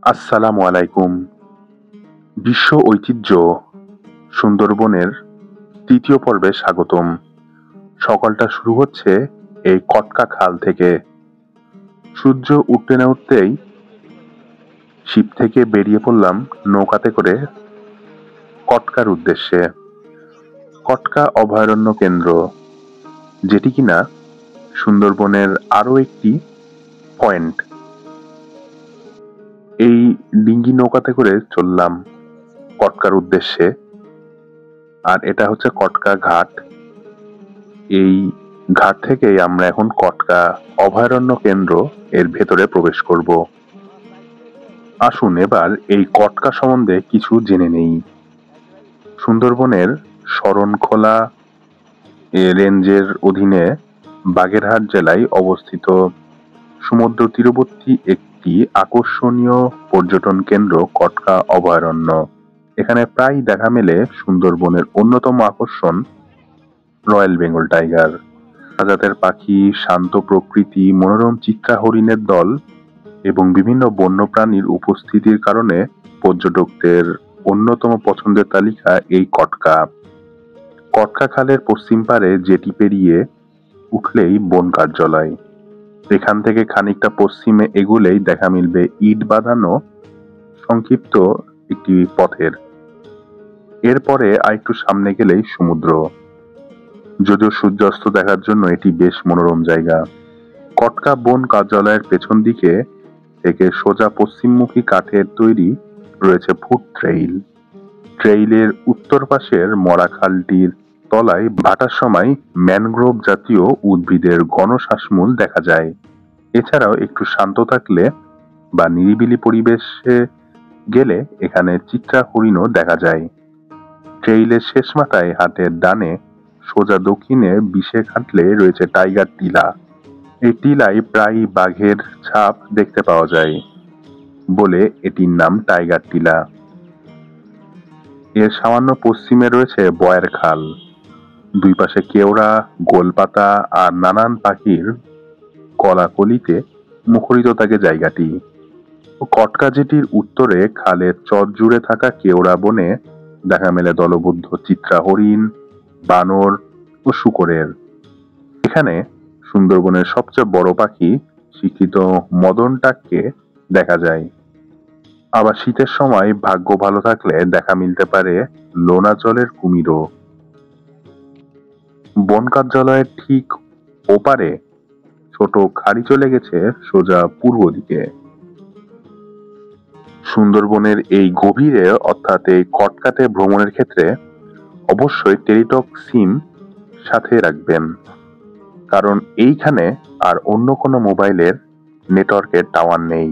আসসালামু আলাইকুম। বিশ্ব ঐতিহ্য সুন্দরবনের তৃতীয় পর্বে স্বাগতম। সকালটা শুরু হচ্ছে এই কটকা খাল থেকে। সূর্য উঠতে না উঠতেই শিপ থেকে বেরিয়ে পড়লাম নৌকাতে করে কটকার উদ্দেশ্যে। কটকা অভয়ারণ্য কেন্দ্র, যেটি কিনা সুন্দরবনের আরো একটি পয়েন্ট। এই ডিঙ্গি নৌকাতে করে চললাম কটকার উদ্দেশ্যে। আর এটা হচ্ছে কটকা ঘাট। এই ঘাট থেকেই আমরা এখন কটকা অভয়ারণ্য কেন্দ্র এর ভেতরে প্রবেশ করব। আসুন এবার এই কটকা সম্বন্ধে কিছু জেনে নেই। সুন্দরবনের শরণখোলা রেঞ্জের অধীনে বাগেরহাট জেলায় অবস্থিত সমুদ্র তীরবর্তী একটি আকর্ষণীয় পর্যটন কেন্দ্র কটকা অভয়ারণ্য। এখানে প্রায় দেখা মেলে সুন্দরবনের অন্যতম আকর্ষণ রয়্যাল বেঙ্গল টাইগার, প্রজাতের পাখি, শান্ত প্রকৃতি, মনোরম চিত্রা হরিণের দল এবং বিভিন্ন বন্যপ্রাণীর উপস্থিতির কারণে পর্যটকদের অন্যতম পছন্দের তালিকা এই কটকা। কটকা খালের পশ্চিম পারে জেটি পেরিয়ে উঠলেই বন কার্যালয়। এখান থেকে খানিকটা পশ্চিমে এগুলেই দেখা মিলবে ইট বাঁধানো সংক্ষিপ্ত একটি পথের। এরপরে আরেকটু সামনে গেলেই সমুদ্র। যদিও সূর্যাস্ত দেখার জন্য এটি বেশ মনোরম জায়গা। কটকা বন কার্যালয়ের পেছন দিকে থেকে সোজা পশ্চিমমুখী কাঠের তৈরি রয়েছে ফুট ট্রেইল। ট্রেইলের উত্তর পাশের মরা খালটির তলায় ভাটার সময় ম্যানগ্রোভ জাতীয় উদ্ভিদের ঘন শ্বাসমূল দেখা যায়। এছাড়াও একটু শান্ত থাকলে বা নিরিবিলি পরিবেশে গেলে এখানে চিত্রা হরিণও দেখা যায়। ট্রেইলের শেষ মাথায় হাতের ডানে সোজা দক্ষিণে 20 হাঁটলে রয়েছে টাইগার টিলা। এই টিলায় প্রায়ই বাঘের ছাপ দেখতে পাওয়া যায় বলে এটির নাম টাইগার টিলা। এর সামান্য পশ্চিমে রয়েছে বয়ের খাল। দুই পাশে কেওড়া, গোলপাতা আর নানান পাখির কলাকলিতে মুখরিত থাকে জায়গাটি। কটকা জেটির উত্তরে খালের চর জুড়ে থাকা কেওড়া বনে দেখা মেলে দলবদ্ধ চিত্রা হরিণ, বানর ও শূকরের। এখানে সুন্দরবনের সবচেয়ে বড় পাখি শিক্ষিত মদন টাককে দেখা যায়। আবার শীতের সময় ভাগ্য ভালো থাকলে দেখা মিলতে পারে লোনা জলের কুমিরও। বন কার্যালয়ের ঠিক ওপারে ছোট খাড়ি চলে গেছে সোজা পূর্ব দিকে। সুন্দরবনের এই গভীরে অর্থাৎ এই কটকাতে ভ্রমণের ক্ষেত্রে অবশ্যই টেলিটক সিম সাথে রাখবেন, কারণ এইখানে আর অন্য কোনো মোবাইলের নেটওয়ার্কের টাওয়ার নেই।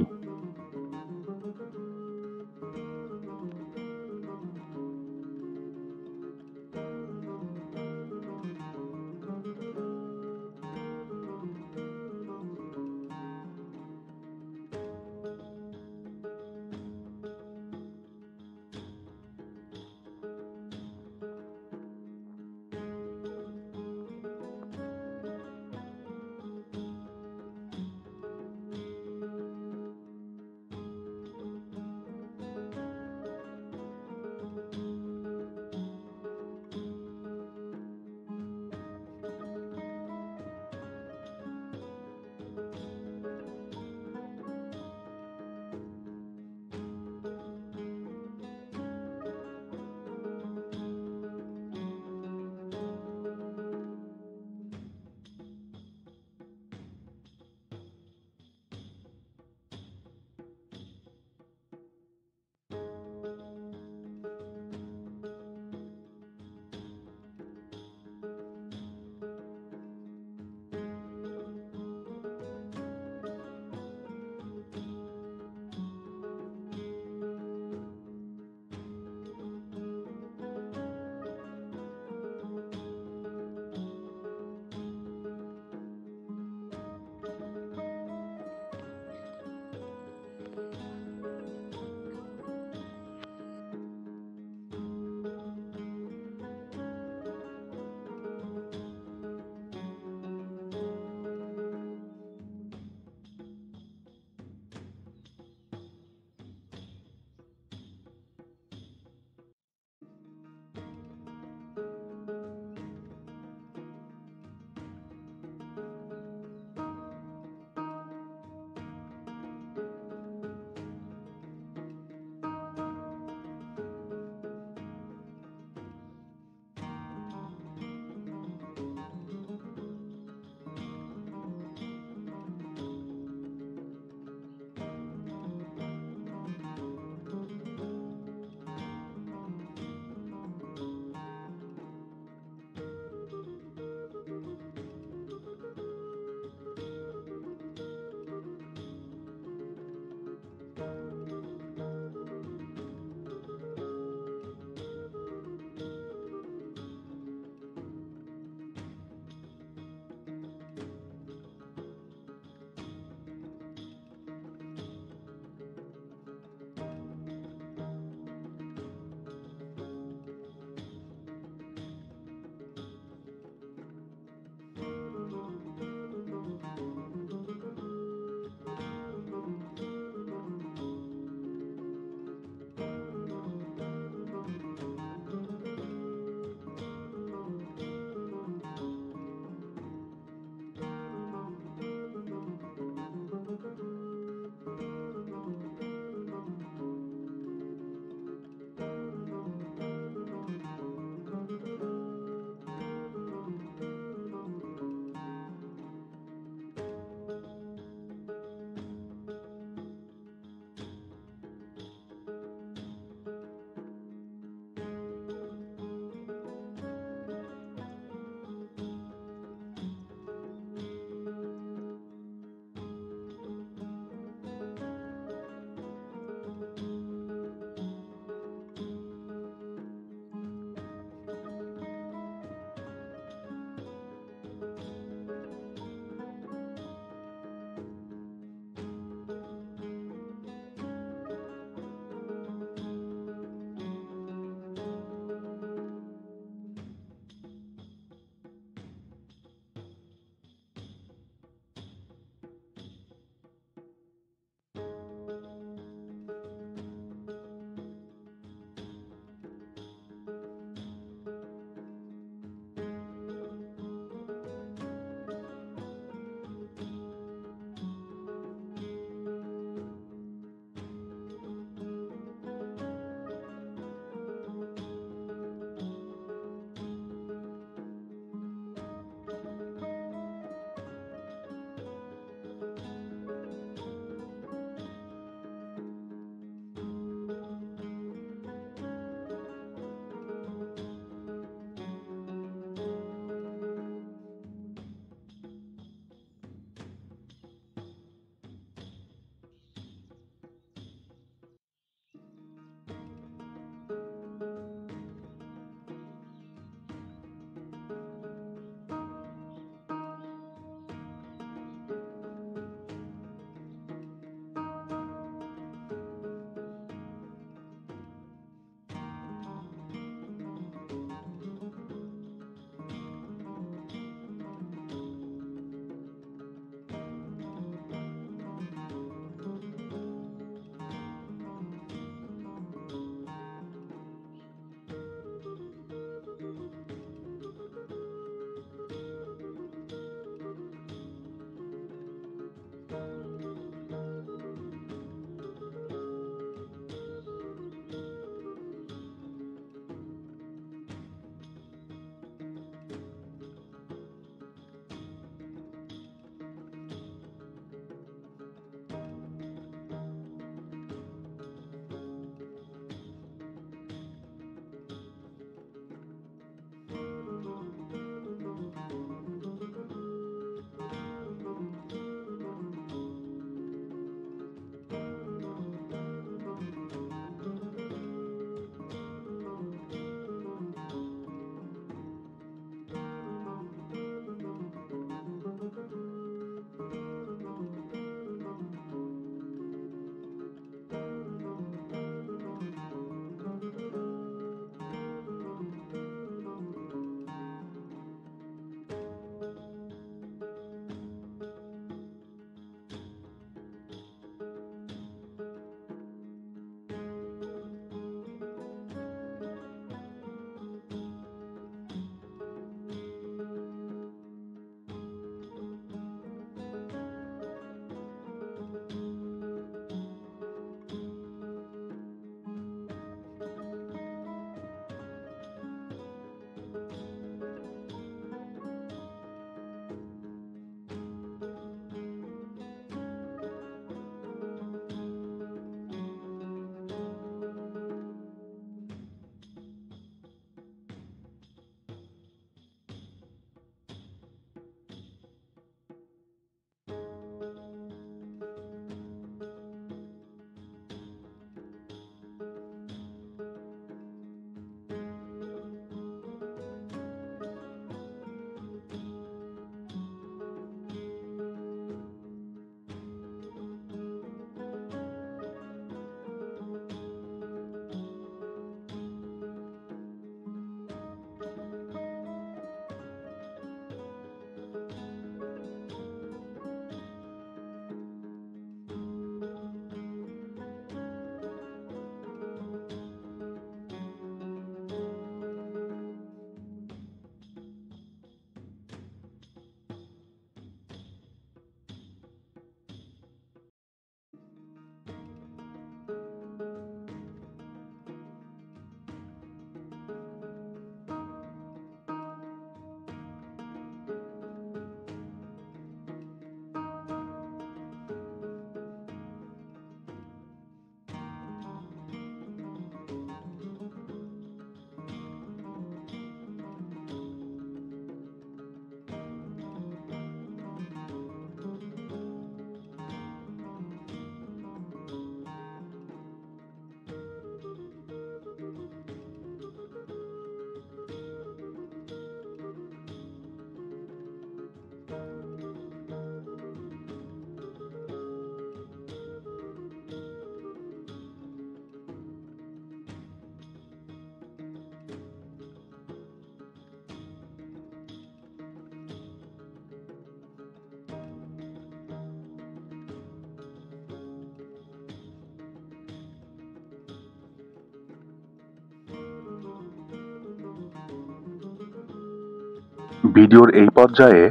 ভিডিওর এই পর্যায়ে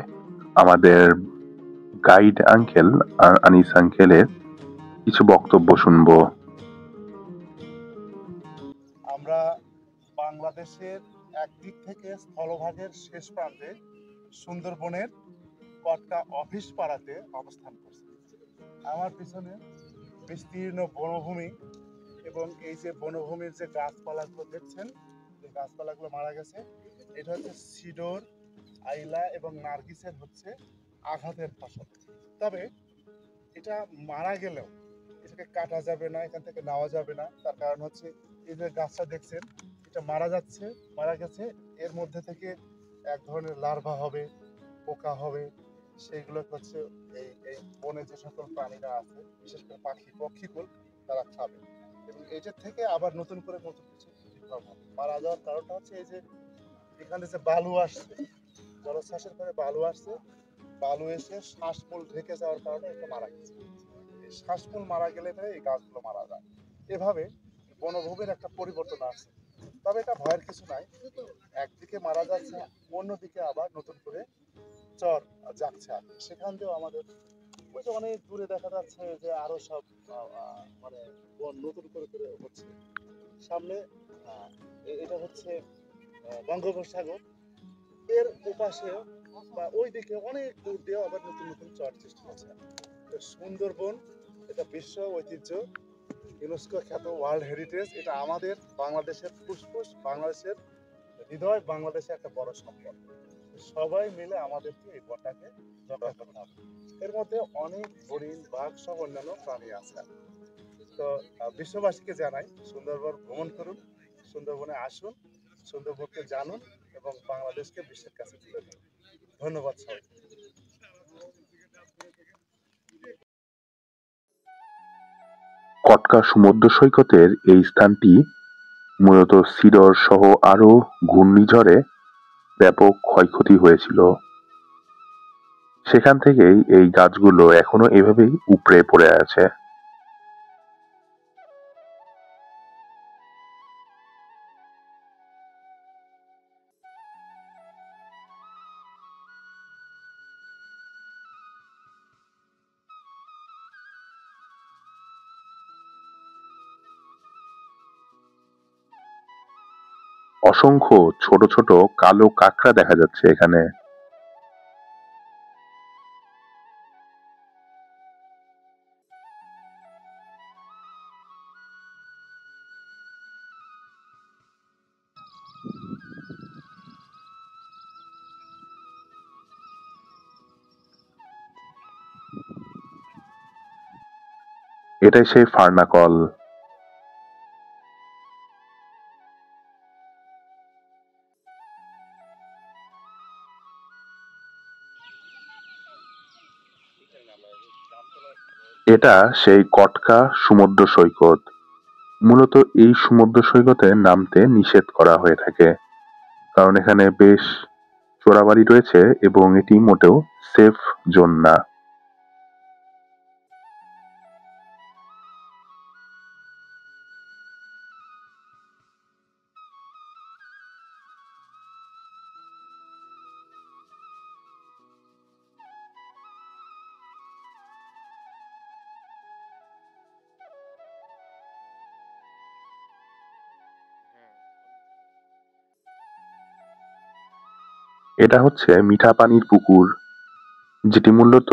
আমাদের গাইড আঙ্কেল আনিস আঙ্কেলের কিছু বক্তব্য শুনবো। আমরা বাংলাদেশের একদিক থেকে স্থলভাগের শেষ প্রান্তে সুন্দরবনের কটকা অফিস পাড়াতে অবস্থান করছি। আমার পিছনে বিস্তীর্ণ বনভূমি এবং এই যে বনভূমির যে গাছপালাগুলো দেখছেন, যে গাছপালাগুলো মারা গেছে, এটা হচ্ছে সিডর, আইলা এবং নার্গিসের হচ্ছে আঘাতের ফসল। তবে এটা মারা গেলেও এটাকে কাটা যাবে না, এখান থেকে নেওয়া যাবে না। তার কারণ হচ্ছে এই যে গাছটা দেখছেন, এটা মারা যাচ্ছে, মারা গেছে, এর মধ্যে থেকে এক ধরনের লার্ভা হবে, পোকা হবে, সেইগুলো হচ্ছে এই এই বনে যে সকল প্রাণীরা আছে, বিশেষ করে পাখি পক্ষীকুল, তারা খাবে এবং এটার থেকে আবার নতুন করে নতুন কিছু উদ্ভাবন হবে। মারা যাওয়ার কারণটা হচ্ছে এই যে এখানে যে বালু আসছে, জলোচ্ছ্বাসের পরে বালু আসছে, বালু এসে শ্বাসমূল ঢেকে যাওয়ার কারণে এটা মারা গেছে। এই শ্বাসমূল মারা গেলে পরে এই গাছগুলো মারা যায়। এভাবে বনভূমির একটা পরিবর্তন আসছে। তবে এটা ভয়ের কিছু নাই, একদিকে মারা যাচ্ছে, অন্যদিকে আবার নতুন করে চর যাচ্ছে। আর সেখান দিয়েও আমাদের ওই যে অনেক দূরে দেখা যাচ্ছে যে আরো সব মানে বন নতুন করে করে হচ্ছে। সামনে এটা হচ্ছে বঙ্গোপসাগর, এর ওপাশে বা ওই দিকে অনেক দূর দিয়ে আবার নতুন নতুন চর সৃষ্টি হচ্ছে। সুন্দরবন এটা বিশ্ব ঐতিহ্য, ইউনেস্কো খ্যাত ওয়ার্ল্ড হেরিটেজ। এটা আমাদের বাংলাদেশের ফুসফুস, বাংলাদেশের হৃদয়, বাংলাদেশের একটা বড় সম্পদ। সবাই মিলে আমাদেরকে এই বনটাকে রক্ষা করতে হবে। এর মধ্যে অনেক হরিণ, বাঘ সহ অন্যান্য প্রাণী আছে। তো বিশ্ববাসীকে জানাই, সুন্দরবন ভ্রমণ করুন, সুন্দরবনে আসুন, সুন্দরবনকে জানুন এবং বাংলাদেশকে বিশ্বের কাছে তুলে ধরুন। ধন্যবাদ সবাই। কটকা সমুদ্র সৈকতের এই স্থানটি মূলত সিডর সহ আরো ঘূর্ণিঝড়ে ব্যাপক ক্ষয়ক্ষতি হয়েছিল। সেখান থেকেই এই গাছগুলো এখনো এভাবেই উপড়ে পড়ে আছে। অসংখ্য ছোট ছোট কালো কাঁকড়া দেখা যাচ্ছে এখানে। এটাই সেই ফার্নাকল। এটা সেই কটকা সমুদ্র সৈকত। মূলত এই সমুদ্র সৈকতে নামতে নিষেধ করা হয়ে থাকে, কারণ এখানে বেশ চোরাবালি রয়েছে এবং এটি মোটেও সেফ জোন না। এটা হচ্ছে মিঠা পানির পুকুর, যেটি মূলত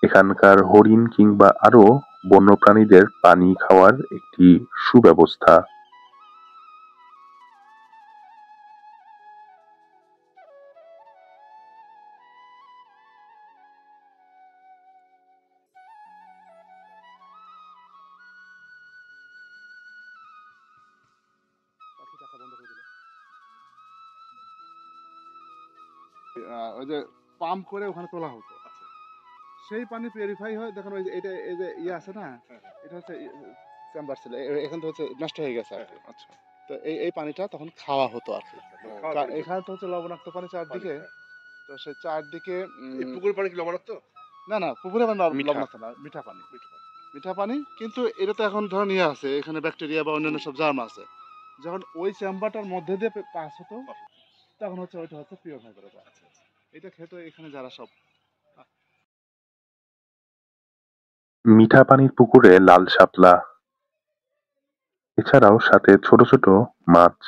এখানকার হরিণ কিংবা আরো বন্যপ্রাণীদের পানি খাওয়ার একটি সুব্যবস্থা। ওই যে পাম্প করে ওখানে তোলা হতো, সেই পানি পিউরিফাই হয়। দেখুন ওই যে এটা, এই যে ইয়ে আছে না, এটা হচ্ছে চেম্বার ছিল, এখান থেকে হচ্ছে নষ্ট হয়ে গেছে আর কি। আচ্ছা, তো এই পানিটা তখন খাওয়া হতো আর কি। এখানে তো হচ্ছে লবণাক্ত পানি চারদিকে, তো সেই চারদিকে পুকুরের পানি কি লবণাক্ত? না না, পুকুরের পানি লবণাক্ত না, মিঠা পানি। মিঠা পানি, কিন্তু এটা তো এখন ধরুন ইয়ে আছে, এখানে ব্যাকটেরিয়া বা অন্যান্য সব জার্ম আছে। যখন ওই চেম্বারটার মধ্যে দিয়ে পাস হতো, তখন হচ্ছে ওইটা হচ্ছে পিউরিফাই করে দেয়। এটা খেতো এখানে যারা সব। মিঠা পানির পুকুরে লাল শাপলা, এছাড়াও সাথে ছোট ছোট মাছ।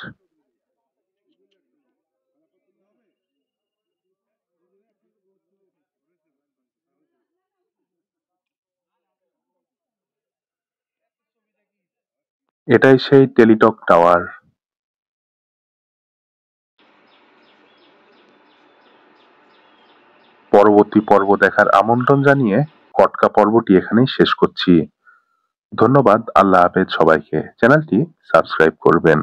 এটাই সেই টেলিটক টাওয়ার। পরবর্তী পর্ব দেখার আমন্ত্রণ জানিয়ে কটকা পর্বটি এখানেই শেষ করছি। ধন্যবাদ, আল্লাহ হাফেজ সবাইকে। চ্যানেলটি সাবস্ক্রাইব করবেন।